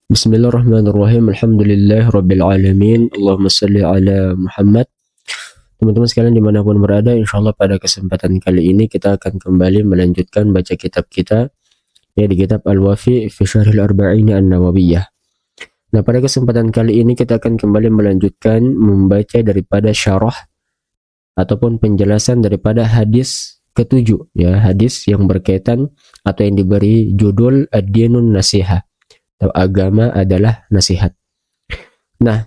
Bismillahirrahmanirrahim. Alhamdulillah Rabbil Alamin. Allahumma salli ala Muhammad. Teman-teman sekalian dimanapun berada, insya Allah pada kesempatan kali ini kita akan kembali melanjutkan baca kitab kita, ya, di kitab Al-Wafi fi Syarhil Arba'in An-Nawawiyah. Nah, pada kesempatan kali ini kita akan kembali melanjutkan membaca daripada syarah ataupun penjelasan daripada hadis ketujuh, ya, hadis yang berkaitan atau yang diberi judul Ad-Dinun Nasihah, atau agama adalah nasihat. Nah,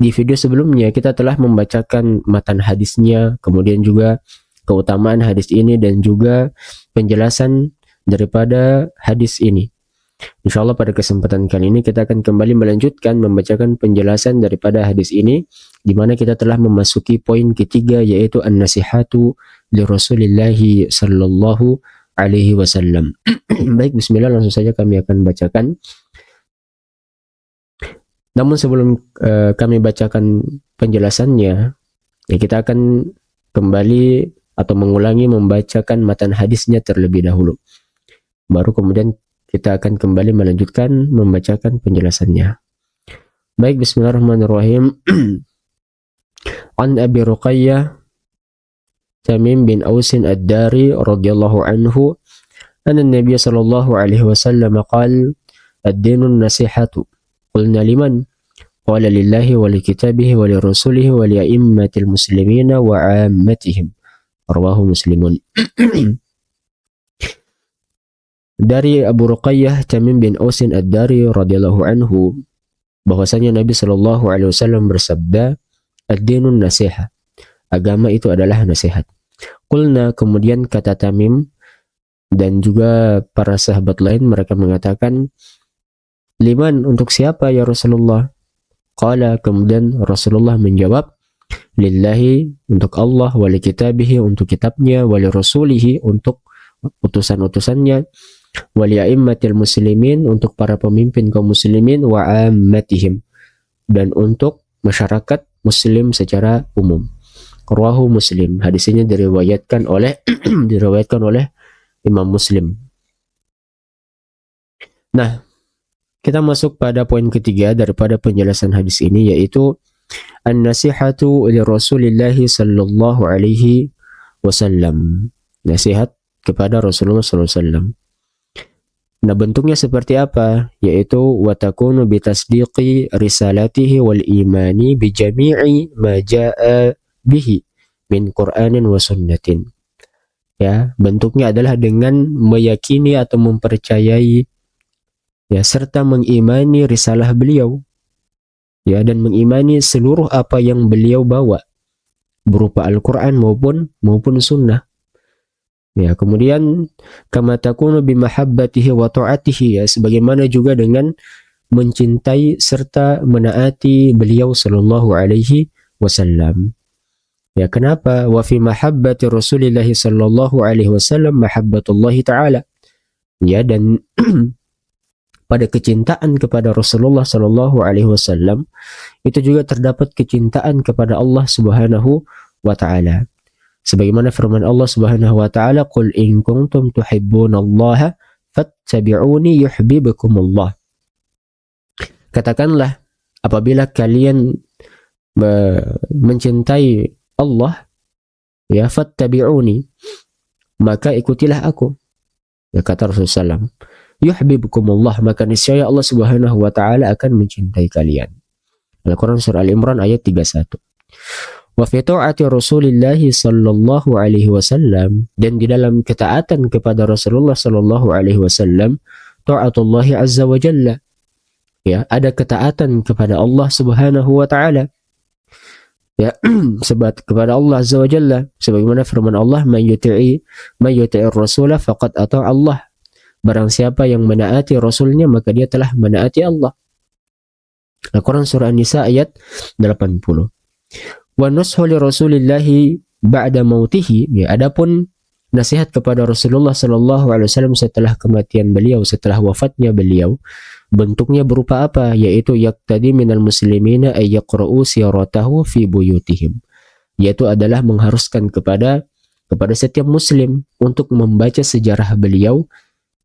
di video sebelumnya kita telah membacakan matan hadisnya, kemudian juga keutamaan hadis ini dan juga penjelasan daripada hadis ini. Insya Allah pada kesempatan kali ini kita akan kembali melanjutkan membacakan penjelasan daripada hadis ini, di mana kita telah memasuki poin ketiga, yaitu an-nasihatu li Rasulillahi sallallahu alaihi wasallam. Baik, bismillah, langsung saja kami akan bacakan. Namun sebelum kami bacakan penjelasannya, ya, kita akan kembali atau mengulangi membacakan matan hadisnya terlebih dahulu. Baru kemudian kita akan kembali melanjutkan membacakan penjelasannya. Baik, bismillahirrahmanirrahim. An Abi Ruqayyah Tamim bin Ausin Ad-Dari radhiyallahu anhu anna Nabi sallallahu alaihi wasallam qala ad-dinun nasihatu. Qulna liman? Qala lillahi wa li kitabihi wa li rasulihi wa li a'immatil muslimina wa 'ammatihim. Rawahu Muslimun. Dari Abu Ruqayyah Tamim bin Ausin Ad-Dari radhiyallahu anhu bahwasanya Nabi sallallahu alaihi wasallam bersabda, ad-dinun nasihah. Agama itu adalah nasihat. Qulna, kemudian kata Tamim dan juga para sahabat lain, mereka mengatakan, liman, untuk siapa ya Rasulullah? Qala, kemudian Rasulullah menjawab, lillahi, untuk Allah, wali kitabihi, untuk kitabnya, wali rasulihi, untuk utusan-utusannya, wali a'immatil muslimin, untuk para pemimpin kaum muslimin, wa ammatihim, dan untuk masyarakat muslim secara umum. Rawahu Muslim. Hadis ini diriwayatkan oleh Imam Muslim. Nah, kita masuk pada poin ketiga daripada penjelasan hadis ini, yaitu an-nasihatu li Rasulillahi sallallahu alaihi wasallam. Nasihat kepada Rasulullah sallallahu alaihi wasallam. Nah, bentuknya seperti apa? Yaitu wa takunu bi tasdiqi risalatihi wal imani bi jami'i ma jaa bihi min Qur'anin wa sunnatin. Ya, bentuknya adalah dengan meyakini atau mempercayai, ya, serta mengimani risalah beliau, ya, dan mengimani seluruh apa yang beliau bawa berupa Al-Qur'an maupun sunnah. Ya, kemudian kama takunu bi mahabbatihi wa ta'atihi, ya, sebagaimana juga dengan mencintai serta menaati beliau sallallahu alaihi wasallam. Ya, kenapa? Wa fi mahabbati Rasulillah sallallahu alaihi wasallam mahabbatullahi ta'ala. Ya, dan pada kecintaan kepada Rasulullah sallallahu alaihi wasallam itu juga terdapat kecintaan kepada Allah Subhanahu wa taala. Sebagaimana firman Allah Subhanahu wa taala, "Qul in kuntum tuhibbunallaha fattabi'uni yuhibbukumullah." Katakanlah, apabila kalian mencintai Allah, ya, fattabi'uni, maka ikutilah aku. Ya, kata Rasulullah SAW, yuhibbukumullah, maka niscaya Allah Subhanahu wa taala akan mencintai kalian. Al-Quran surah Al-Imran ayat 31. Wa fi ta'ati Rasulillah sallallahu alaihi wasallam, dan di dalam ketaatan kepada Rasulullah sallallahu alaihi wasallam, ta'atullah azza wa jalla, ya, ada ketaatan kepada Allah Subhanahu wa taala. Ya, sebab kepada Allah Azza wa Jalla, sebagaimana firman Allah, man yuti'ir rasula faqad ata Allah. Barang siapa yang menaati rasulnya, maka dia telah menaati Allah. Al-Quran surah An-Nisa ayat 80. Wa nushu li Rasulillahi ba'da mautihi, ya, adapun nasihat kepada Rasulullah sallallahu alaihi wasallam setelah kematian beliau, setelah wafatnya beliau, bentuknya berupa apa? Yaitu yaqtadi minal muslimina ay yaqra'u siratahu fi buyutihim, yaitu adalah mengharuskan kepada setiap muslim untuk membaca sejarah beliau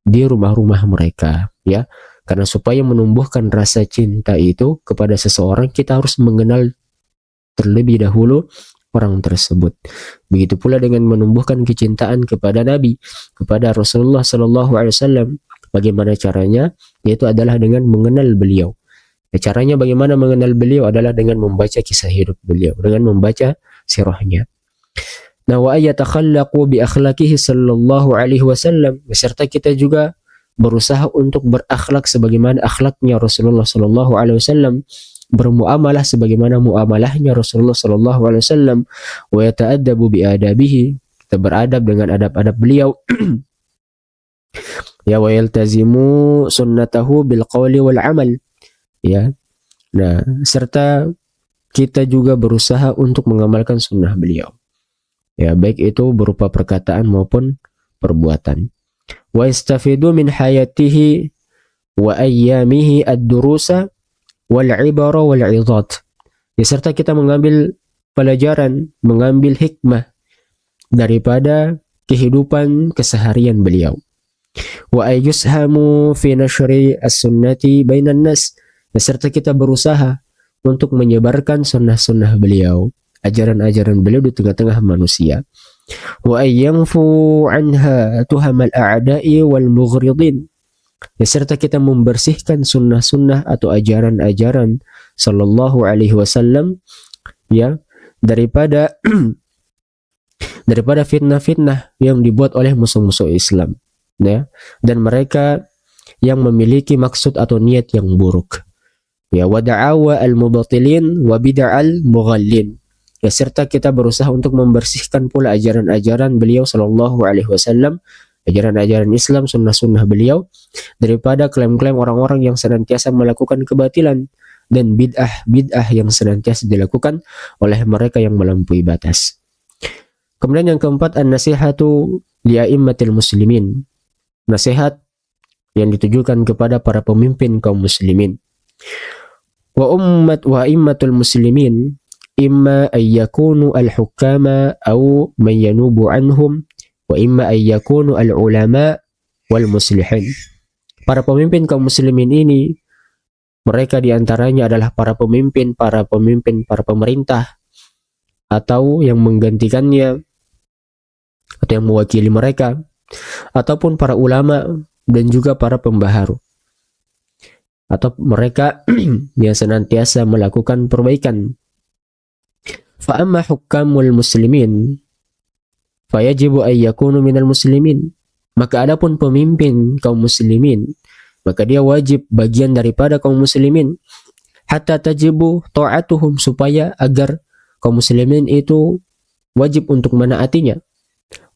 di rumah-rumah mereka, ya. Karena supaya menumbuhkan rasa cinta itu kepada seseorang, kita harus mengenal terlebih dahulu orang tersebut. Begitu pula dengan menumbuhkan kecintaan kepada Nabi, kepada Rasulullah Sallallahu Alaihi Wasallam. Bagaimana caranya? Yaitu adalah dengan mengenal beliau. Caranya bagaimana mengenal beliau adalah dengan membaca kisah hidup beliau, dengan membaca sirahnya. Nah, wa ayatakhallaqu bi akhlaqihi sallallahu alaihi wasallam, beserta kita juga berusaha untuk berakhlak sebagaimana akhlaknya Rasulullah sallallahu alaihi wasallam, bermuamalah sebagaimana muamalahnya Rasulullah sallallahu alaihi wasallam, wa yata'addabu bi adabihi, kita beradab dengan adab-adab beliau. Ya, wa yaltazimu sunnatahu bil qawli wal amal. Ya. Nah, serta kita juga berusaha untuk mengamalkan sunnah beliau. Ya, baik itu berupa perkataan maupun perbuatan. Wa istafidu min hayatihi wa ayyamihi ad-durusa wal ibara wal izat. Ya, serta kita mengambil pelajaran, mengambil hikmah daripada kehidupan keseharian beliau. Wa ayyushamu fi nashri as-sunnati bainan nas. Serta kita berusaha untuk menyebarkan sunnah-sunnah beliau, ajaran-ajaran beliau di tengah-tengah manusia. Wa ayyanfu anha tuhamal a'da'i wal mughridin. Serta kita membersihkan sunnah-sunnah atau ajaran-ajaran sallallahu alaihi wasallam, ya, daripada fitnah-fitnah yang dibuat oleh musuh-musuh Islam, ya, dan mereka yang memiliki maksud atau niat yang buruk. Ya, wa da'awa al-mubatilin wa bid'al mughallin. Ya, serta kita berusaha untuk membersihkan pula ajaran-ajaran beliau sallallahu alaihi wasallam, ajaran-ajaran Islam, sunnah-sunnah beliau, daripada klaim-klaim orang-orang yang senantiasa melakukan kebatilan dan bid'ah yang senantiasa dilakukan oleh mereka yang melampaui batas. Kemudian yang keempat, an-nasihatu li'a'immatil muslimin. Nasihat yang ditujukan kepada para pemimpin kaum muslimin. Wa immatul muslimin imma ayyakunu al-hukama aw man yanubu anhum wa imma ayyakunu al-ulama wal muslihin. Para pemimpin kaum muslimin ini, mereka diantaranya adalah para pemimpin, para pemerintah, atau yang menggantikannya, atau yang mewakili mereka, ataupun para ulama dan juga para pembaharu, atau mereka yang senantiasa melakukan perbaikan. Fa amma hukamul muslimin fayajibu ay yakunu minal muslimin. Maka adapun pemimpin kaum muslimin, maka dia wajib bagian daripada kaum muslimin. Hatta tajibu ta'atuhum, supaya agar kaum muslimin itu wajib untuk menaatinya.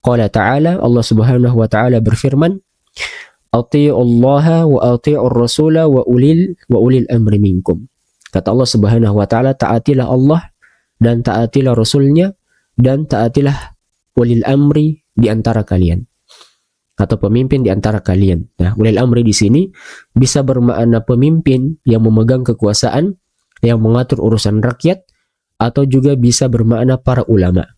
Qala ta'ala, Allah Subhanahu wa ta'ala berfirman, Ati'ullaha wa ati'ur rasula wa ulil amri minkum. Kata Allah Subhanahu wa ta'ala, taatilah Allah dan taatilah Rasulnya dan taatilah ulil amri di antara kalian, atau pemimpin di antara kalian. Nah, ulil amri di sini bisa bermakna pemimpin yang memegang kekuasaan, yang mengatur urusan rakyat, atau juga bisa bermakna para ulama.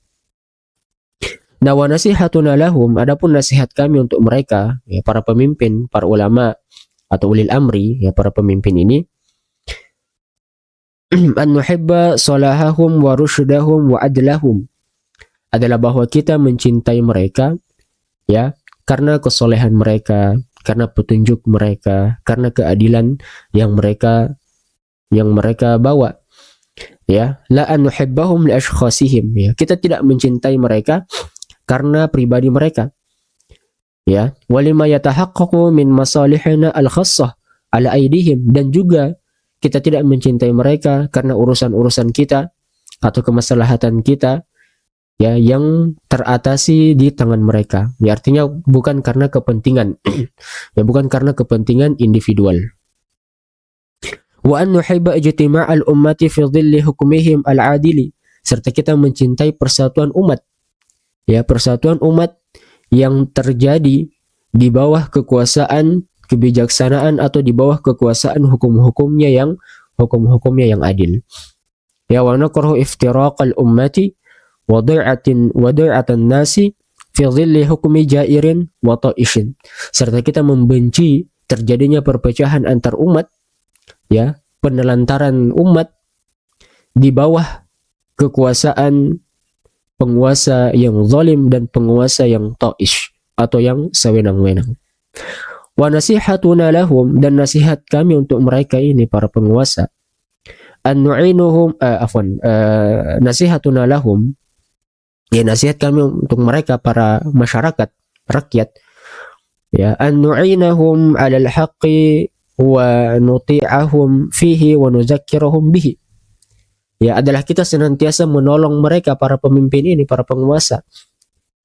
Nah, wa nasihatuna lahum, adapun nasihat kami untuk mereka, ya, para pemimpin, para ulama atau ulil amri, ya, para pemimpin ini, an nuhibba salahahum wa rusydahum wa adlahum, adalah bahwa kita mencintai mereka, ya, karena kesolehan mereka, karena petunjuk mereka, karena keadilan yang mereka bawa. Ya, la an nuhibbahum li ashkhasihim, ya, kita tidak mencintai mereka karena pribadi mereka. Ya, walima yatahaqqaqu min masalihina al-khassah ala aidihim, dan juga kita tidak mencintai mereka karena urusan-urusan kita atau kemaslahatan kita, ya, yang teratasi di tangan mereka. Ya, artinya bukan karena kepentingan ya, bukan karena kepentingan individual. Wa an nuhibba ijtima'al ummati fi dhilli hukmihim al-adili, serta kita mencintai persatuan umat. Ya, persatuan umat yang terjadi di bawah kekuasaan kebijaksanaan atau di bawah kekuasaan hukum-hukumnya yang adil. Ya, wa nakrahu iftiraqal ummati wa dai'atan nasi fi dhilli hukmi jairin wa ta'ishin, serta kita membenci terjadinya perpecahan antar umat, ya, penelantaran umat di bawah kekuasaan penguasa yang zalim dan penguasa yang ta'ish atau yang sewenang-wenang. Wa nasihatuna lahum, dan nasihat kami untuk mereka ini para penguasa, an nu'inuhum nasihatuna lahum, ya, nasihat kami untuk mereka para masyarakat, rakyat, ya, an nu'inahum 'alal haqqi wa nuti'ahum fihi wa nuzakkirahum bihi. Ya, adalah kita senantiasa menolong mereka para pemimpin ini, para penguasa,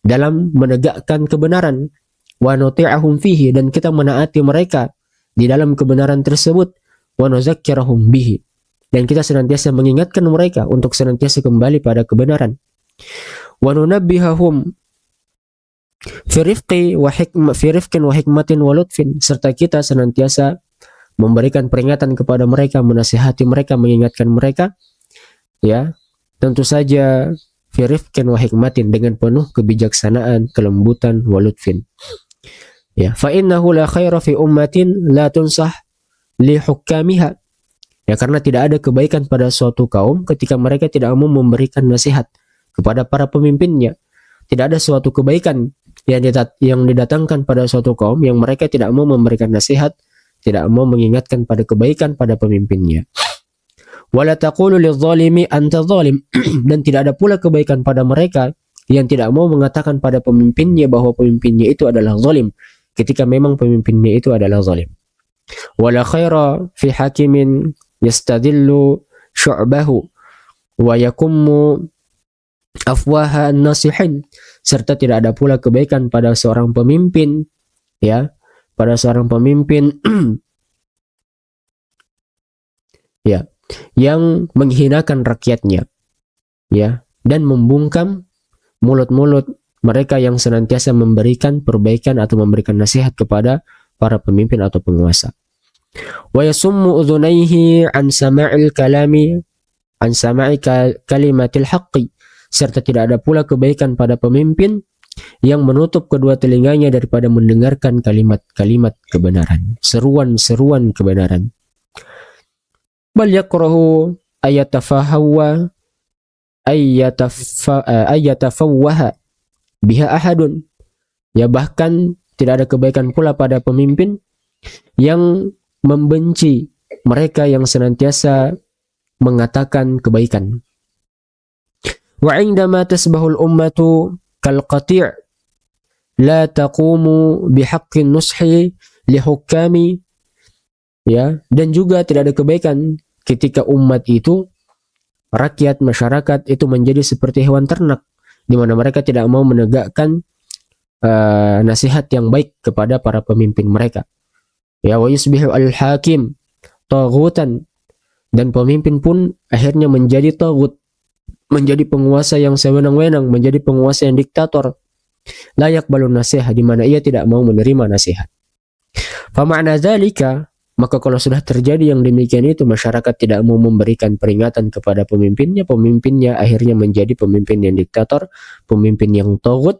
dalam menegakkan kebenaran, wa nuti'ahum fihi, dan kita menaati mereka di dalam kebenaran tersebut, wa nuzakkirahum bihi, dan kita senantiasa mengingatkan mereka untuk senantiasa kembali pada kebenaran, wa nunabbihahum fi rifqin wa hikmatin wa lutfin, serta kita senantiasa memberikan peringatan kepada mereka, menasihati mereka, mengingatkan mereka, ya, tentu saja fi rifqin wa hikmatin, dengan penuh kebijaksanaan, kelembutan, wa lutfin. Ya, fa innahu la khaira fi ummatin la tunsah li hukamiha. Ya, karena tidak ada kebaikan pada suatu kaum ketika mereka tidak mau memberikan nasihat kepada para pemimpinnya. Tidak ada suatu kebaikan yang didatangkan pada suatu kaum yang mereka tidak mau memberikan nasihat, tidak mau mengingatkan pada kebaikan pada pemimpinnya. Wala taqulu lidh-dhalimi anta zalim, dan tidak ada pula kebaikan pada mereka yang tidak mau mengatakan pada pemimpinnya bahwa pemimpinnya itu adalah zalim ketika memang pemimpinnya itu adalah zalim. Wala khaira fi hakimin yastadillu syu'bahu wa yakummu afwaha an-nasihin, serta tidak ada pula kebaikan pada seorang pemimpin, ya, pada seorang pemimpin ya, yang menghinakan rakyatnya, ya, dan membungkam mulut-mulut mereka yang senantiasa memberikan perbaikan atau memberikan nasihat kepada para pemimpin atau penguasa. Wa yasummu udhunaihi an sama'il kalami an sama'i kalimatil haqqi, serta tidak ada pula kebaikan pada pemimpin yang menutup kedua telinganya daripada mendengarkan kalimat-kalimat kebenaran, seruan-seruan kebenaran. Bal yakrahu ayyatafawwaha biha ahadun, ya, bahkan tidak ada kebaikan pula pada pemimpin yang membenci mereka yang senantiasa mengatakan kebaikan. Wa indama tasbahul ummatu kal qati' la taqumu bihaqqin nushi li hukami, ya, dan juga tidak ada kebaikan ketika umat itu, rakyat, masyarakat itu menjadi seperti hewan ternak, di mana mereka tidak mau menegakkan nasihat yang baik kepada para pemimpin mereka. Ya, wa yusbihu al-hakim taghutan, dan pemimpin pun akhirnya menjadi taghut, menjadi penguasa yang sewenang-wenang, menjadi penguasa yang diktator. La yaqbalu nasihat, di mana ia tidak mau menerima nasihat. Fa ma'na dzalika, maka kalau sudah terjadi yang demikian itu, masyarakat tidak mau memberikan peringatan kepada pemimpinnya, pemimpinnya akhirnya menjadi pemimpin yang diktator, pemimpin yang taghut,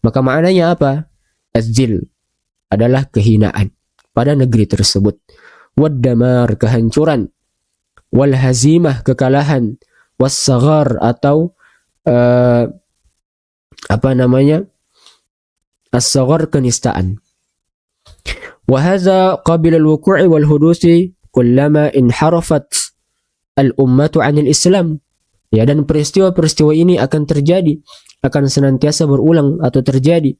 maka maknanya apa? Az-zil adalah kehinaan pada negeri tersebut, wad-damar, kehancuran, wal hazimah, kekalahan, was-saghar, atau as-saghar, kenistaan. وهذا قبل الوقوع والحدوث كلما انحرفت الأمة عن الإسلام. Ya, dan peristiwa-peristiwa ini akan terjadi, akan senantiasa berulang atau terjadi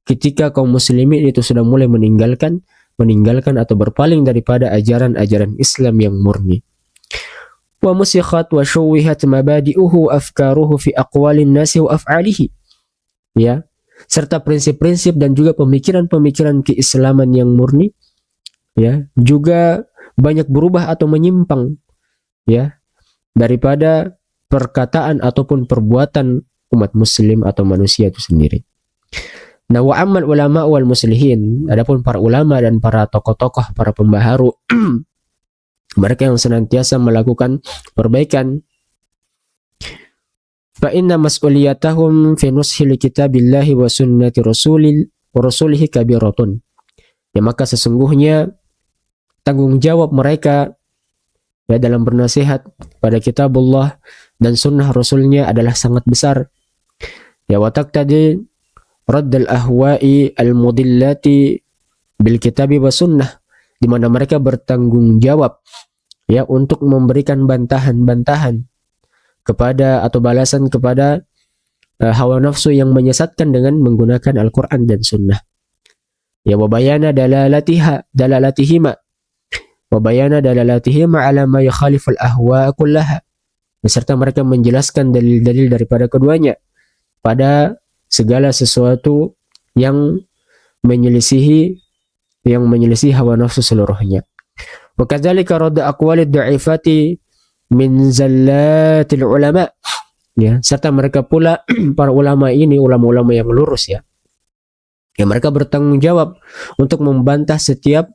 ketika kaum muslimin itu sudah mulai meninggalkan atau berpaling daripada ajaran-ajaran Islam yang murni. Wa musikhat wa syuwihat mabadi'uhu afkaruhu fi aqwalin nasi wa af'alihi. Ya, serta prinsip-prinsip dan juga pemikiran-pemikiran keislaman yang murni, ya, juga banyak berubah atau menyimpang, ya, daripada perkataan ataupun perbuatan umat muslim atau manusia itu sendiri. Nah, wa ammal ulama wal muslihin, adapun para ulama dan para tokoh-tokoh, para pembaharu mereka yang senantiasa melakukan perbaikan, fa inna mas'uliyatahum fi nushi li kitabillahi wa sunnati rasulihi kabiratun. Ya maka sesungguhnya tanggung jawab mereka ya dalam bernasihat pada kitabullah dan sunnah rasulnya adalah sangat besar. Ya watak tadi raddal ahwa'i al-mudillati bil kitabi wa sunnah, di mana mereka bertanggung jawab ya untuk memberikan bantahan-bantahan kepada atau balasan kepada hawa nafsu yang menyesatkan dengan menggunakan Al-Qur'an dan sunnah. Ya wabayana dalalatihima ala ma yukhaliful ahwa kullaha, beserta mereka menjelaskan dalil-dalil daripada keduanya pada segala sesuatu yang menyelisihi hawa nafsu seluruhnya. Wa kadzalika radda aqwalid dha'ifati min zallatil ulama, ya, serta mereka pula para ulama ini ulama-ulama yang lurus ya. Ya mereka bertanggung jawab untuk membantah setiap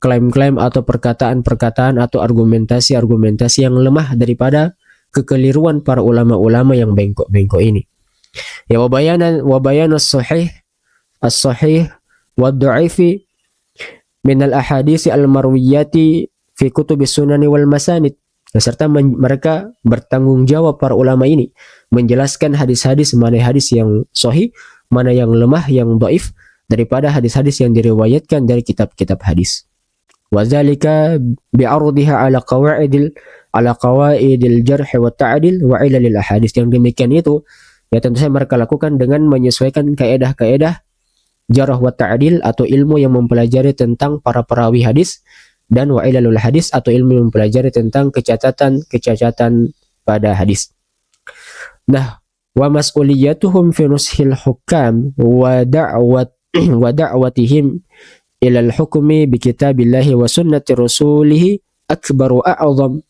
klaim-klaim atau perkataan-perkataan atau argumentasi-argumentasi yang lemah daripada kekeliruan para ulama-ulama yang bengkok-bengkok ini. Ya wabayan as-sahih wad-dha'ifi min al-ahadits al-marwiyati fi kutubis sunani wal masanid. Serta mereka bertanggung jawab para ulama ini menjelaskan hadis-hadis, mana hadis yang sahih, mana yang lemah, yang dhaif daripada hadis-hadis yang diriwayatkan dari kitab-kitab hadis. Wadzalika bi'ardiha ala qawaidil jarh wa ta'dil wa ilalil ahadits. Yang demikian itu ya tentu saja mereka lakukan dengan menyesuaikan kaedah-kaedah jarh wa ta'dil atau ilmu yang mempelajari tentang para perawi hadis, dan wa ilalul hadis atau ilmu yang mempelajari tentang kecacatan pada hadis. Nah, wa mas'uliyatuhum fi nushil hukam wa da'watihim ila al-hukmi bi kitabillahi wa sunnati rasulih akbar wa a'zam.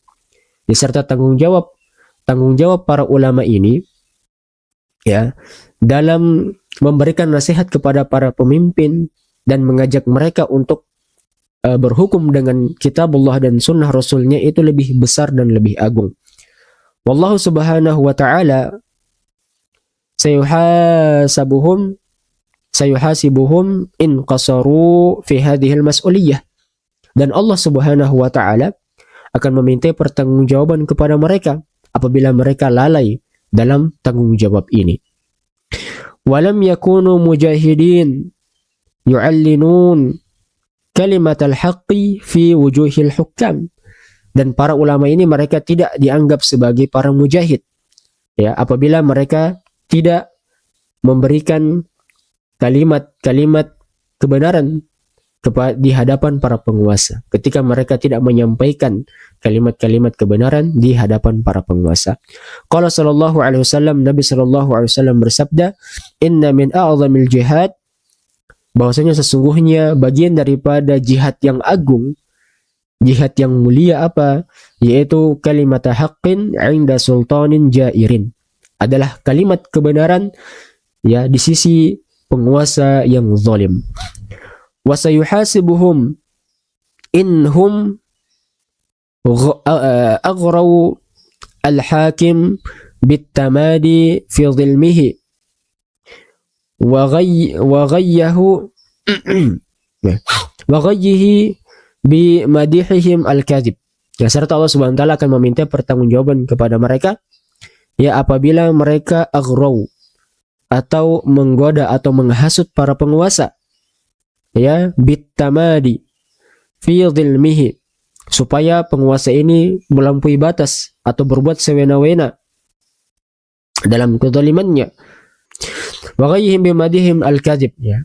Serta tanggung jawab para ulama ini ya dalam memberikan nasihat kepada para pemimpin dan mengajak mereka untuk berhukum dengan kitabullah dan sunnah rasulnya itu lebih besar dan lebih agung. Wallahu subhanahu wa ta'ala sayuhasibuhum in qasaru fi hadhil mas'uliyah. Dan Allah subhanahu wa ta'ala akan meminta pertanggungjawaban kepada mereka apabila mereka lalai dalam tanggung jawab ini. Walam yakunu mujahidin yu'allinun kalimat al-haqqi fi wujuhil hukam. Dan para ulama ini mereka tidak dianggap sebagai para mujahid ya apabila mereka tidak memberikan kalimat-kalimat kebenaran di hadapan para penguasa, ketika mereka tidak menyampaikan kalimat-kalimat kebenaran di hadapan para penguasa. Qala sallallahu alaihi wasallam, Nabi sallallahu alaihi wasallam bersabda, inna min a'zamil jihad, bahwasanya sesungguhnya bagian daripada jihad yang agung, jihad yang mulia apa? Yaitu kalimat haqqin 'inda sultanin jairin, adalah kalimat kebenaran ya di sisi penguasa yang zalim. Wa sayuhasibuhum inhum aghraw al-hakim bitamadi fi dhilmihi wa ghayyahu wa ghayyihi bi madihihim al-kadhib. Ya, serta Allah Subhanahu wa taala akan meminta pertanggungjawaban kepada mereka ya apabila mereka aghraw atau menggoda atau menghasut para penguasa ya bitamadi fi dhilmihi, supaya penguasa ini melampaui batas atau berbuat sewena-wena dalam kezalimannya. Wa ghayyihim bimadihim al-kadhib, ya,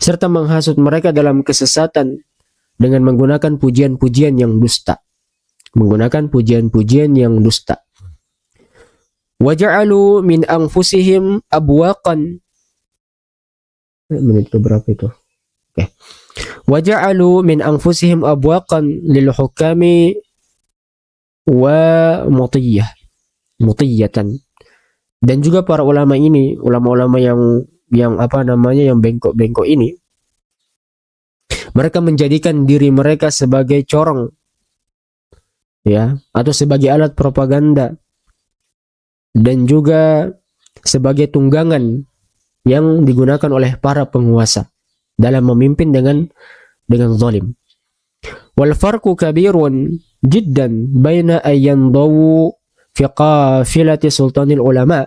serta menghasut mereka dalam kesesatan dengan menggunakan pujian-pujian yang dusta, Waja'alu min anfusihim abwaqan. Menit berapa itu? Oke. Waja'alu min anfusihim abwaqan lil hukami wa mutiyatan. Dan juga para ulama ini, ulama-ulama yang bengkok-bengkok ini, mereka menjadikan diri mereka sebagai corong ya, atau sebagai alat propaganda, dan juga sebagai tunggangan yang digunakan oleh para penguasa dalam memimpin dengan zalim. Wal farqu kabirun jiddan baina ayyandawu fi qafilati sultanil ulama,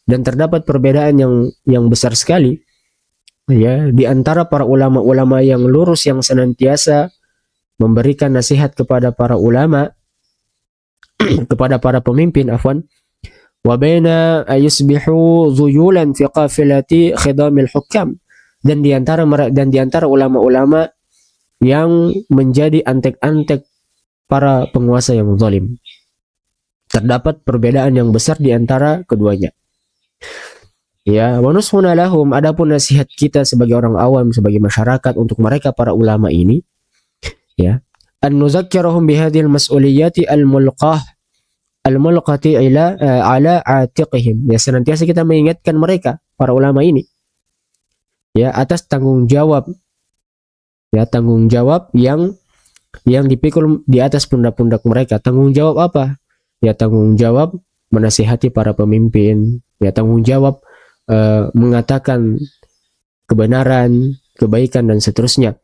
dan terdapat perbedaan yang besar sekali ya di antara para ulama-ulama yang lurus yang senantiasa memberikan nasihat kepada para ulama kepada para pemimpin wa baina ayusbihu zuyulan fi qafilati khidamil hukam, dan di antara ulama-ulama yang menjadi antek-antek para penguasa yang zalim. Terdapat perbedaan yang besar di antara keduanya. Ya, wa nushuna lahum, adapun nasihat kita sebagai orang awam, sebagai masyarakat untuk mereka para ulama ini, ya, an nuzakkirahum bihadhil mas'uliyati al-mulqati ala atiqihim. Ya, senantiasa kita mengingatkan mereka para ulama ini ya atas tanggung jawab yang dipikul di atas pundak-pundak mereka. Tanggung jawab apa? Ya, tanggung jawab menasihati para pemimpin, ya, tanggung jawab mengatakan kebenaran, kebaikan, dan seterusnya.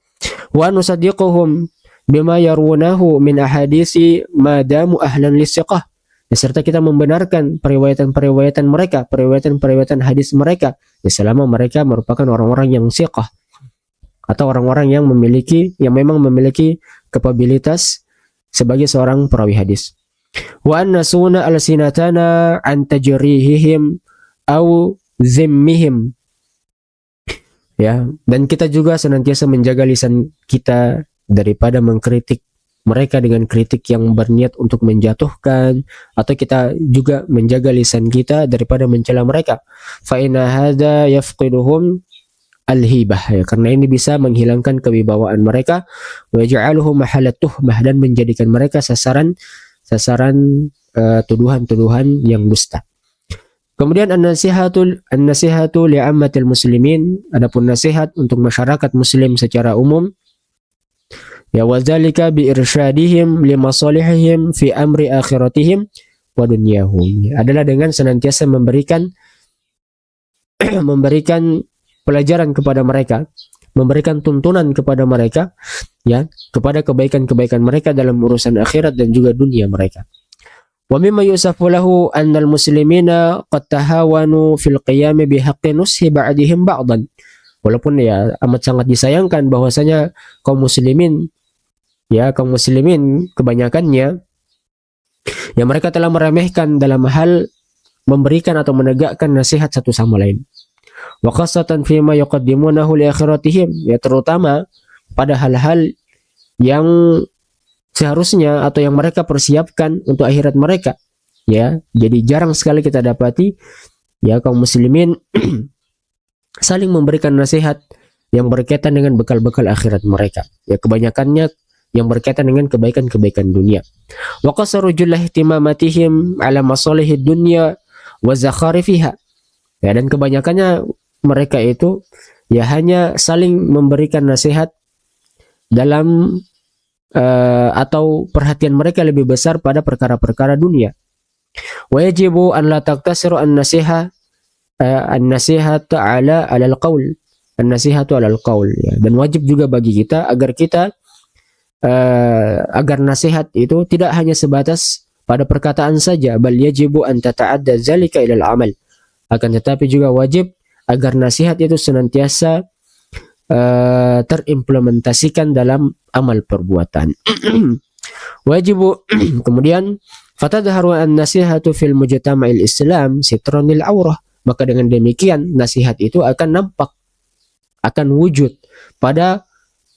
Wa nusaddiquhum bima yarwunahu min ahadisi madamu ahlan lisiqah, ya, serta kita membenarkan periwayatan mereka, periwayatan hadis mereka, ya, selama mereka merupakan orang-orang yang siqah atau orang-orang yang memang memiliki kapabilitas sebagai seorang perawi hadis. Wa annasuna alsinatana an tajrihihim au zimmihim, ya, dan kita juga senantiasa menjaga lisan kita daripada mengkritik mereka dengan kritik yang berniat untuk menjatuhkan, atau kita juga menjaga lisan kita daripada mencela mereka. Fa inna hadza yafqiduhum al-hibah, ya, karena ini bisa menghilangkan kewibawaan mereka, wa ja'aluhum mahalat tuhmah, dan menjadikan mereka sasaran tuduhan-tuduhan yang dusta. Kemudian an-nasihatu li'ammatil muslimin, adapun nasihat untuk masyarakat muslim secara umum, ya, wa dzalika bi irsyadihim li masalihihim fi amri akhiratihim wa dunyahum, adalah dengan senantiasa memberikan pelajaran kepada mereka, memberikan tuntunan kepada mereka, ya, kepada kebaikan-kebaikan mereka dalam urusan akhirat dan juga dunia mereka. Wa mimma yusafu lahu annal muslimina qad tahawanu fil qiyam bihaqqi nushi ba'dihim ba'dan. Walaupun ya amat sangat disayangkan bahwasanya kaum muslimin kebanyakannya ya mereka telah meremehkan dalam hal memberikan atau menegakkan nasihat satu sama lain. Wa khassatan fima yuqaddimunahu li akhiratihim, ya, terutama pada hal-hal yang seharusnya atau yang mereka persiapkan untuk akhirat mereka, ya. Jadi jarang sekali kita dapati ya kaum muslimin saling memberikan nasihat yang berkaitan dengan bekal-bekal akhirat mereka. Ya, kebanyakannya yang berkaitan dengan kebaikan-kebaikan dunia. Wa qasaru jullah ihtimamatihim ala masalihid dunya wa zakharifiha. Ya, dan kebanyakannya mereka itu ya hanya saling memberikan nasihat dalam atau perhatian mereka lebih besar pada perkara-perkara dunia. Wa yajibu an la taqtasiru an-nasihatu ala al-qaul. An-nasihatu ala al-qaul, ya. Dan wajib juga bagi kita agar nasihat itu tidak hanya sebatas pada perkataan saja, bal yajibu an tata'adda zalika ila al-amal. Akan tetapi juga wajib agar nasihat itu senantiasa terimplementasikan dalam amal perbuatan. Wajibu kemudian fatadharu an-nasihatu fil mujtama'il Islam sitran lil aurah, maka dengan demikian nasihat itu akan nampak, akan wujud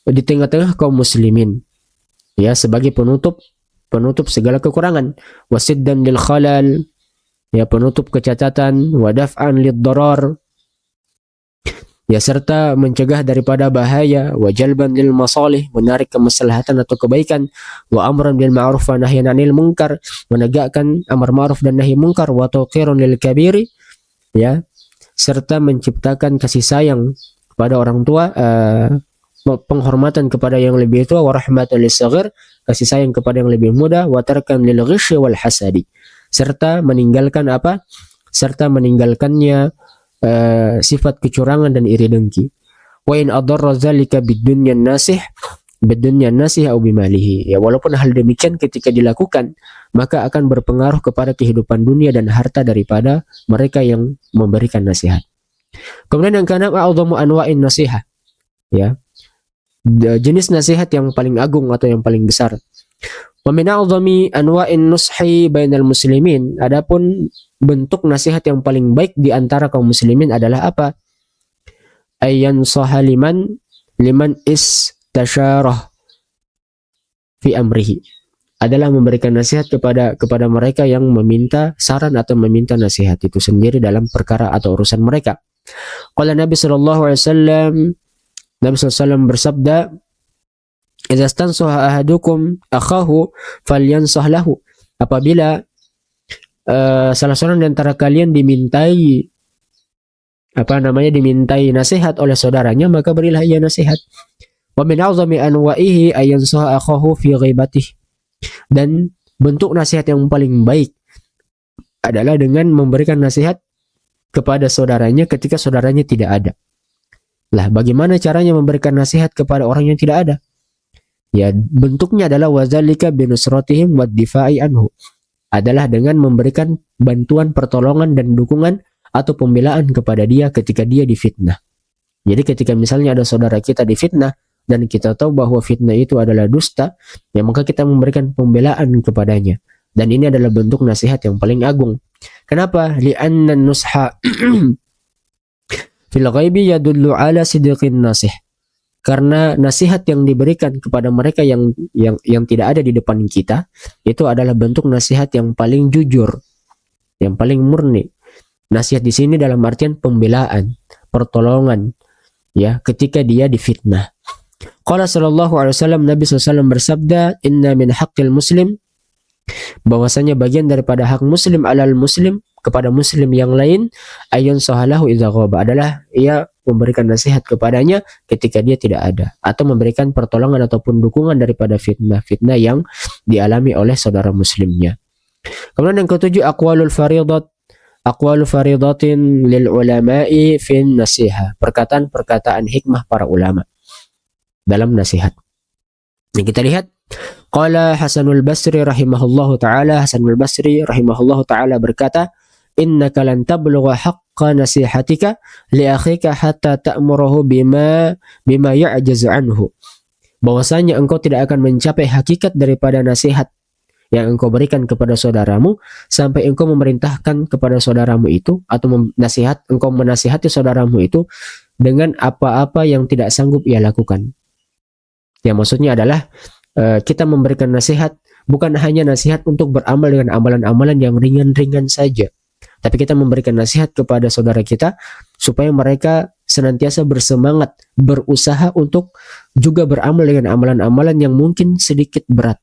di tengah-tengah kaum muslimin, ya, sebagai penutup segala kekurangan, wasiddan lil khalal, ya, penutup kecacatan, wadaf'an lid darar, ya, serta mencegah daripada bahaya, wa jalban lil masalih, menarik kemaslahatan atau kebaikan, wa amran bil ma'ruf wa nahyan 'anil munkar, menegakkan amar ma'ruf dan nahi munkar, wa tawqirun lil kabiri, ya, serta menciptakan kasih sayang kepada orang tua, penghormatan kepada yang lebih tua, wa rahmatan lis saghir, kasih sayang kepada yang lebih muda, wa tarkan lil ghishi wal hasadi, serta meninggalkannya sifat kecurangan dan iri dengki. Wa in adarra zalika bidunya nasih au bimalihi. Ya, walaupun hal demikian ketika dilakukan, maka akan berpengaruh kepada kehidupan dunia dan harta daripada mereka yang memberikan nasihat. Kemudian yang keenam, a'dhamu anwa'in nasihat. Ya. Jenis nasihat yang paling agung atau yang paling besar. Wa min a'dhami anwa'in nushi bainal muslimin. Adapun bentuk nasihat yang paling baik di antara kaum muslimin adalah apa? Ayyan sahaliman liman istasyarah fi amrihi. Adalah memberikan nasihat kepada mereka yang meminta saran atau meminta nasihat itu sendiri dalam perkara atau urusan mereka. Qala Nabi sallallahu alaihi wasallam, Nabi SAW bersabda, "Idza stansaha ahadukum akhahu falyansah lahu." Apabila salah seorang di antara kalian dimintai nasihat oleh saudaranya, maka berilah ia nasihat. Wa min a'zami anwa'ihi ayansaha akhahu fi ghaibatihi. Dan bentuk nasihat yang paling baik adalah dengan memberikan nasihat kepada saudaranya ketika saudaranya tidak ada. Lah, bagaimana caranya memberikan nasihat kepada orang yang tidak ada? Ya, bentuknya adalah wazalika binusratihim wad-difa'i anhu. Adalah dengan memberikan bantuan, pertolongan dan dukungan atau pembelaan kepada dia ketika dia difitnah. Jadi ketika misalnya ada saudara kita difitnah dan kita tahu bahwa fitnah itu adalah dusta, ya maka kita memberikan pembelaan kepadanya. Dan ini adalah bentuk nasihat yang paling agung. Kenapa? Li'anna nusha fil ghaibi yadullu ala sidqin nasih. Karena nasihat yang diberikan kepada mereka yang tidak ada di depan kita itu adalah bentuk nasihat yang paling jujur, yang paling murni. Nasihat di sini dalam artian pembelaan, pertolongan, ya, ketika dia difitnah. Qala sallallahu alaihi wasallam, Nabi SAW bersabda, "Inna min haqqil muslim," bahwasanya bagian daripada hak muslim alal muslim, kepada muslim yang lain, ayun sahalahu idza ghaba, adalah ia memberikan nasihat kepadanya ketika dia tidak ada, atau memberikan pertolongan ataupun dukungan daripada fitnah yang dialami oleh saudara muslimnya. Kemudian yang ketujuh, aqwalu faridatin lil ulama'i fin nasiha. Perkataan hikmah para ulama dalam nasihat. Yang kita lihat, qala Hasanul Basri rahimahullahu taala, Hasanul Basri rahimahullahu taala berkata, "Innaka lan tablugha haqqa nasihatika li akhika hatta ta'murahu bima ya'jazu anhu." Bahwasanya engkau tidak akan mencapai hakikat daripada nasihat yang engkau berikan kepada saudaramu sampai engkau memerintahkan kepada saudaramu itu, atau engkau menasihati saudaramu itu dengan apa-apa yang tidak sanggup ia lakukan. Yang maksudnya adalah kita memberikan nasihat bukan hanya nasihat untuk beramal dengan amalan-amalan yang ringan-ringan saja, tapi kita memberikan nasihat kepada saudara kita supaya mereka senantiasa bersemangat, berusaha untuk juga beramal dengan amalan-amalan yang mungkin sedikit berat.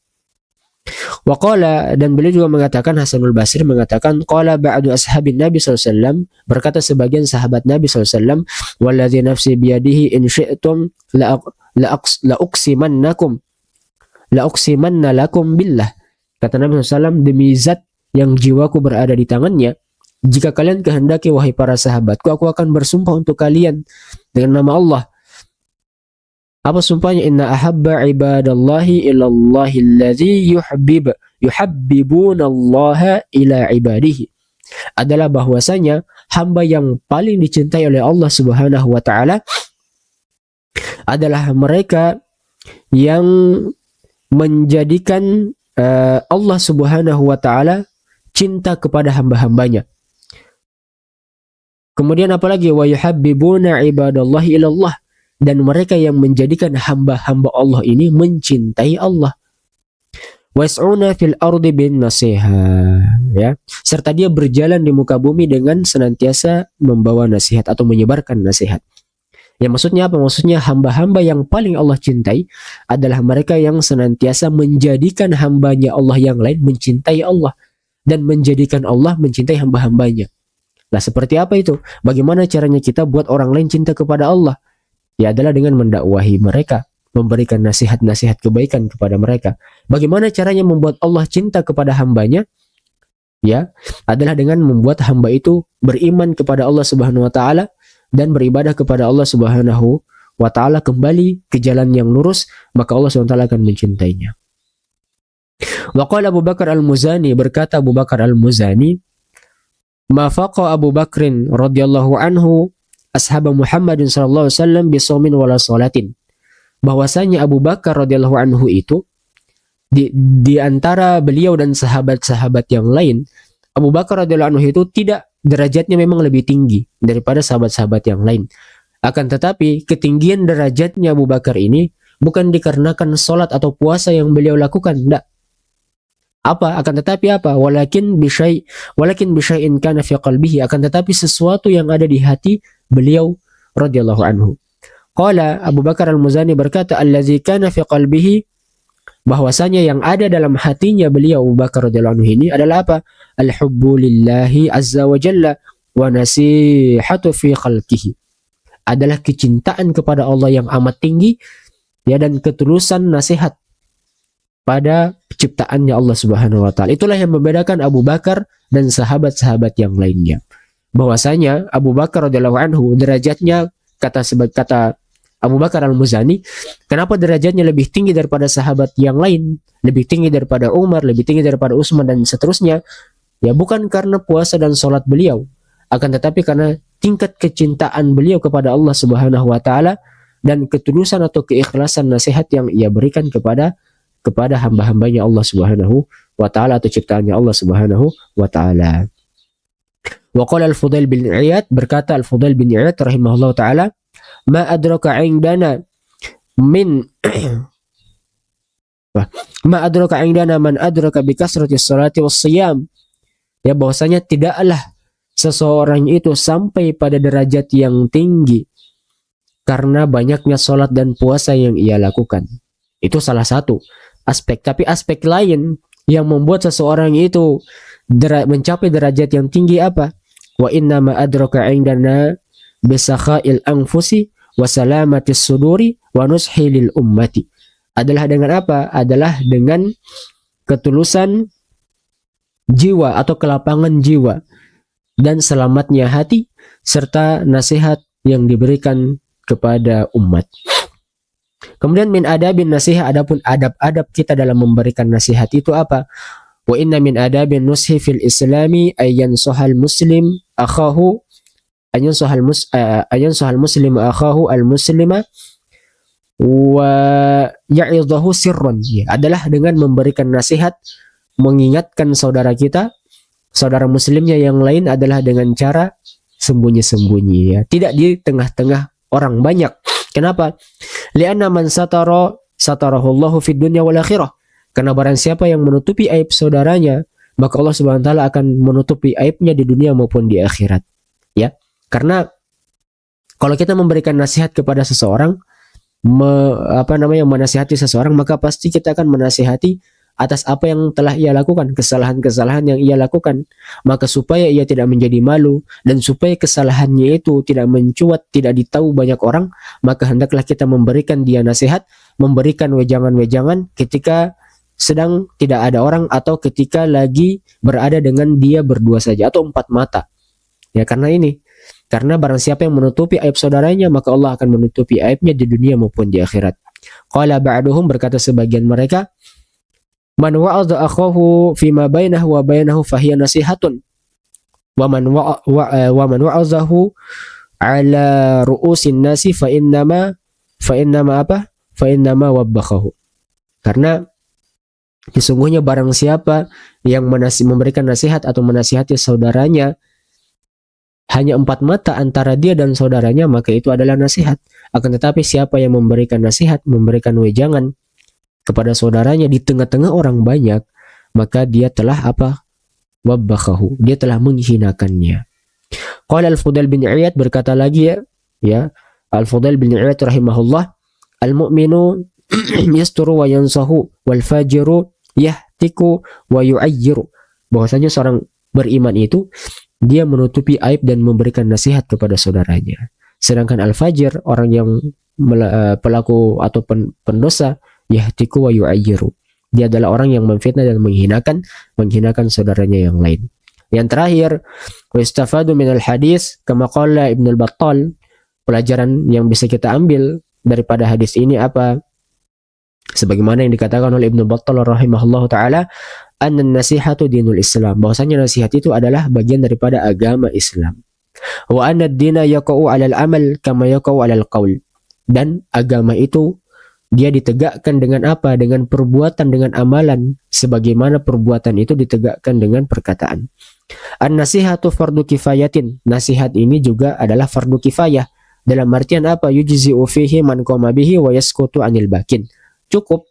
Waqala, dan beliau juga mengatakan, Hasanul Basri mengatakan, qala ba'du ashabin Nabi SAW, berkata sebagian sahabat Nabi SAW, walladzi nafsi biyadihi in syi'tum la'uqsimanna lakum billah. Kata Nabi SAW, demi zat yang jiwaku berada di tangannya, jika kalian kehendaki wahai para sahabatku, aku akan bersumpah untuk kalian dengan nama Allah. Apa sumpahnya? Inna ahabba ibadallahi ilallahi alladhi yuhabbibunallaha ila ibadihi. Adalah bahwasanya hamba yang paling dicintai oleh Allah Subhanahu wa taala adalah mereka yang menjadikan Allah Subhanahu wa taala cinta kepada hamba-hambanya. Kemudian apalagi, wa yuhabbibuna ibadallahi ilallah, dan mereka yang menjadikan hamba-hamba Allah ini mencintai Allah. Was'una fil ardi bin nasiha, ya, serta dia berjalan di muka bumi dengan senantiasa membawa nasihat atau menyebarkan nasihat. Yang maksudnya apa? Maksudnya hamba-hamba yang paling Allah cintai adalah mereka yang senantiasa menjadikan hambanya Allah yang lain mencintai Allah, dan menjadikan Allah mencintai hamba-hambanya. Nah, seperti apa itu? Bagaimana caranya kita buat orang lain cinta kepada Allah? Ya, adalah dengan mendakwahi mereka, memberikan nasihat-nasihat kebaikan kepada mereka. Bagaimana caranya membuat Allah cinta kepada hambanya? ya, adalah dengan membuat hamba itu beriman kepada Allah Subhanahu wa taala dan beribadah kepada Allah Subhanahu wa taala kembali ke jalan yang lurus, maka Allah Subhanahu wa taala akan mencintainya. Wa qala Abu Bakar Al-Muzani, berkata Abu Bakar Al-Muzani, ma faqa Abu Bakrin radhiyallahu anhu ashab Muhammadin sallallahu alaihi wasallam bi shaumin wala salatin. Bahwasanya Abu Bakar radhiyallahu anhu itu di antara beliau dan sahabat-sahabat yang lain, Abu Bakar radhiyallahu anhu itu tidak, derajatnya memang lebih tinggi daripada sahabat-sahabat yang lain. Akan tetapi ketinggian derajatnya Abu Bakar ini bukan dikarenakan salat atau puasa yang beliau lakukan, tidak. Apa? Akan tetapi apa? Walakin bisyai'in kana fi qalbihi, akan tetapi sesuatu yang ada di hati beliau radhiyallahu anhu. Qala Abu Bakar Al-Muzani berkata, allazi kana fi qalbihi, bahwasanya yang ada dalam hatinya beliau Abu Bakar radhiyallahu anhu ini adalah apa? Al-hubbu lillahi azza wa jalla wa nasihatu fi khalqihi, adalah kecintaan kepada Allah yang amat tinggi, ya, dan ketulusan nasihat pada ciptaannya Allah Subhanahu wa taala. Itulah yang membedakan Abu Bakar dan sahabat-sahabat yang lainnya. Bahwasanya Abu Bakar radhiyallahu anhu derajatnya, kata Abu Bakar Al-Muzani, kenapa derajatnya lebih tinggi daripada sahabat yang lain, lebih tinggi daripada Umar, lebih tinggi daripada Utsman dan seterusnya? Ya, bukan karena puasa dan salat beliau, akan tetapi karena tingkat kecintaan beliau kepada Allah Subhanahu wa taala dan ketulusan atau keikhlasan nasihat yang ia berikan kepada hamba-hambanya Allah Subhanahu wa taala atau ciptaannya Allah Subhanahu wa taala. Wa qala Al-Fudail bin Iyad, berkata Al-Fudail bin Iyad rahimahullah taala, ma adraka indana min ma adraka indana man adraka bi kasrati sholati was siyam. Ya, bahwasanya tidaklah seseorang itu sampai pada derajat yang tinggi karena banyaknya salat dan puasa yang ia lakukan. Itu salah satu aspek. Tapi aspek lain yang membuat seseorang itu mencapai derajat yang tinggi apa? Wa inna ma adraka indana bisakhail anfusi wa salamatis suduri wa nushi lil ummati. Adalah dengan apa? Adalah dengan ketulusan jiwa atau kelapangan jiwa dan selamatnya hati serta nasihat yang diberikan kepada umat. Kemudian min adabin nasihat, adapun adab-adab kita dalam memberikan nasihat itu apa? Wa inna min adabin nushi fil islami ayyan sohal muslim akhahu ayyan sohal muslim akhahu al muslima wa ya'idahu sirran, ya, adalah dengan memberikan nasihat, mengingatkan saudara kita, saudara muslimnya yang lain adalah dengan cara sembunyi-sembunyi, ya, tidak di tengah-tengah orang banyak. Kenapa? Lianna man satarahullahu fid dunya wal akhirah. Karena barang siapa yang menutupi aib saudaranya, maka Allah Subhanahu wa taala akan menutupi aibnya di dunia maupun di akhirat. Ya. Karena kalau kita memberikan nasihat kepada seseorang, menasihati seseorang, maka pasti kita akan menasihati atas apa yang telah ia lakukan, kesalahan-kesalahan yang ia lakukan. Maka supaya ia tidak menjadi malu dan supaya kesalahannya itu tidak mencuat, tidak ditahu banyak orang, maka hendaklah kita memberikan dia nasihat, memberikan wejangan-wejangan ketika sedang tidak ada orang atau ketika lagi berada dengan dia berdua saja atau empat mata. Ya, karena barang siapa yang menutupi aib saudaranya, maka Allah akan menutupi aibnya di dunia maupun di akhirat. Qala ba'duhum, berkata sebagian mereka, man wa'adha akhahu fima bainahu wa bainahu fahiya nasihatun wa man wa'adhahu ala ru'usin nasi fa innama wabbakhahu. Karena sesungguhnya barang siapa yang memberikan nasihat atau menasihati saudaranya hanya empat mata antara dia dan saudaranya, maka itu adalah nasihat. Akan tetapi siapa yang memberikan nasihat, memberikan wejangan kepada saudaranya di tengah-tengah orang banyak, maka dia telah wabbakhahu, dia telah menghinakannya. Qala Al-Fudail bin Iyad, berkata lagi, ya, Al-Fudail bin Iyad rahimahullah, al-mu'minu yasturu wa yansahu wal fajiru yahtiku wa yu'ayyiru. Bahwasanya seorang beriman itu dia menutupi aib dan memberikan nasihat kepada saudaranya. Sedangkan al-fajir, orang yang pelaku atau pendosa, yahtiku wa yu'ayyiru, Dia adalah orang yang memfitnah dan menghinakan saudaranya yang lain. Yang terakhir, wastafadu minal hadis kama qala Ibnu Battal. Pelajaran yang bisa kita ambil daripada hadis ini apa? Sebagaimana yang dikatakan oleh Ibnu Battal rahimahullahu taala, an-nasihatu dinul Islam. Bahwasanya nasihat itu adalah bagian daripada agama Islam. Wa anna ad-dina yaqa'u 'alal amal kama yaqa'u 'alal qaul. Dan agama itu dia ditegakkan dengan apa? Dengan perbuatan, dengan amalan. Sebagaimana perbuatan itu ditegakkan dengan perkataan. An-nasihatu fardu kifayatin. Nasihat ini juga adalah fardu kifayah. Dalam artian apa? Yujzi'u fihi man qama bihi wa yaskutu 'anil bakin. Cukup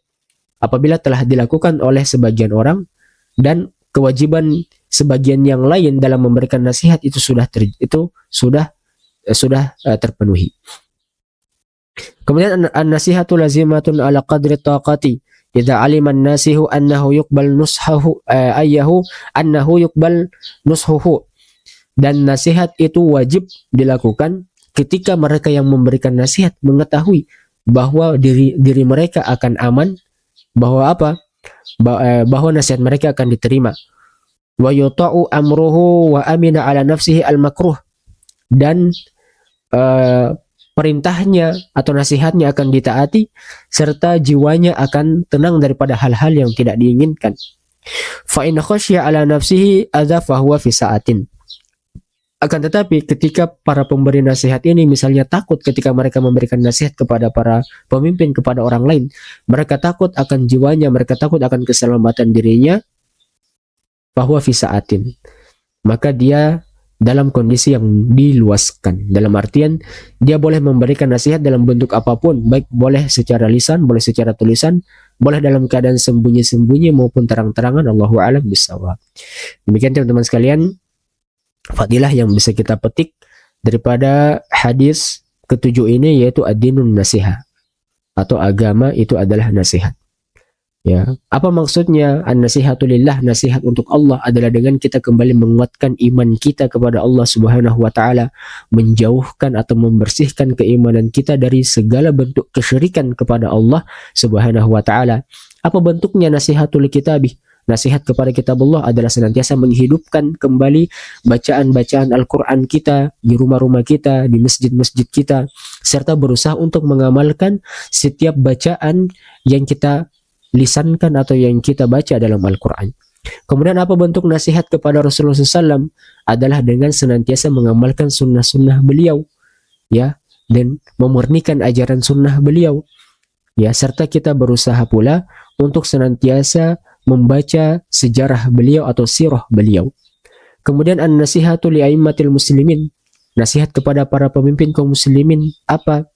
apabila telah dilakukan oleh sebagian orang dan kewajiban sebagian yang lain dalam memberikan nasihat itu sudah terpenuhi. Kemudian an-nasihatu lazimatun ala qadri taqati. Idza alima an-nasihu annahu yuqbal nushahu annahu yuqbal nushuhu. Dan nasihat itu wajib dilakukan ketika mereka yang memberikan nasihat mengetahui bahwa diri mereka akan aman, bahwa apa? Bahwa nasihat mereka akan diterima. Wa yuta'u amruhu wa amina ala nafsihi al-makruh. Dan perintahnya atau nasihatnya akan ditaati serta jiwanya akan tenang daripada hal-hal yang tidak diinginkan. Fa in khasya ala nafsihi adza fa huwa fi sa'atin. Akan tetapi ketika para pemberi nasihat ini misalnya takut ketika mereka memberikan nasihat kepada para pemimpin, kepada orang lain, mereka takut akan jiwanya, mereka takut akan keselamatan dirinya, bahwa fi sa'atin, maka dia dalam kondisi yang diluaskan. Dalam artian dia boleh memberikan nasihat dalam bentuk apapun, baik boleh secara lisan, boleh secara tulisan, boleh dalam keadaan sembunyi-sembunyi maupun terang-terangan. Allahu a'lam bishawab. Demikian teman-teman sekalian, fadilah yang bisa kita petik daripada hadis ketujuh ini, yaitu ad-dinun nasiha, atau agama itu adalah nasihat. Ya, apa maksudnya an-nasihatu lillah? Nasihat untuk Allah adalah dengan kita kembali menguatkan iman kita kepada Allah Subhanahu wa taala, menjauhkan atau membersihkan keimanan kita dari segala bentuk kesyirikan kepada Allah Subhanahu wa taala. Apa bentuknya nasihatul kitabih? Nasihat kepada kitab Allah adalah senantiasa menghidupkan kembali bacaan-bacaan Al-Quran kita di rumah-rumah kita, di masjid-masjid kita, serta berusaha untuk mengamalkan setiap bacaan yang kita lisankan atau yang kita baca dalam Al-Quran. Kemudian apa bentuk nasihat kepada Rasulullah SAW? Adalah dengan senantiasa mengamalkan sunnah-sunnah beliau, ya, dan memurnikan ajaran sunnah beliau, ya, serta kita berusaha pula untuk senantiasa membaca sejarah beliau atau sirah beliau. Kemudian an-nasihatu li'aimmatil muslimin. Nasihat kepada para pemimpin kaum muslimin apa?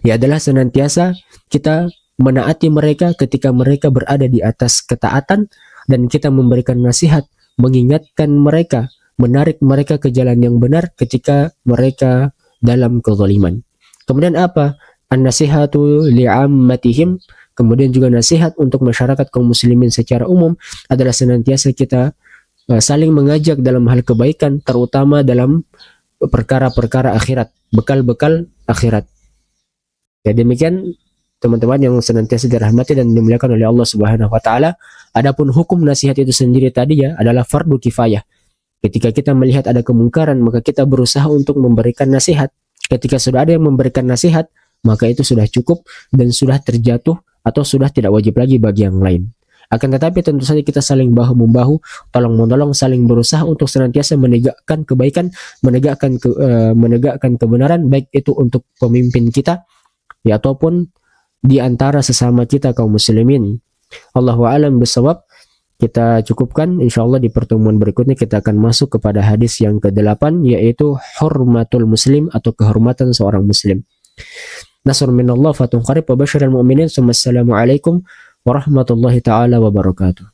Ya adalah senantiasa kita menaati mereka ketika mereka berada di atas ketaatan, dan kita memberikan nasihat, mengingatkan mereka, menarik mereka ke jalan yang benar ketika mereka dalam kezaliman. Kemudian apa? An-nasihatu li'ammatihim. Kemudian juga nasihat untuk masyarakat kaum muslimin secara umum adalah senantiasa kita saling mengajak dalam hal kebaikan, terutama dalam perkara-perkara akhirat, bekal-bekal akhirat. Ya, demikian teman-teman yang senantiasa dirahmati dan dimuliakan oleh Allah Subhanahu wa taala. Adapun hukum nasihat itu sendiri tadi ya adalah fardu kifayah. Ketika kita melihat ada kemungkaran, maka kita berusaha untuk memberikan nasihat. Ketika sudah ada yang memberikan nasihat, maka itu sudah cukup dan sudah terjatuh atau sudah tidak wajib lagi bagi yang lain. Akan tetapi tentu saja kita saling bahu-membahu, tolong-menolong, saling berusaha untuk senantiasa menegakkan kebaikan, menegakkan kebenaran, baik itu untuk pemimpin kita ya ataupun di antara sesama kita kaum muslimin. Allahu a'lam bishawab. Kita cukupkan, insyaallah di pertemuan berikutnya kita akan masuk kepada hadis yang ke-8, yaitu hurmatul muslim atau kehormatan seorang muslim. Nasr minallah fatun qarib wa basyiril mu'minin. Assalamualaikum warahmatullahi taala wabarakatuh.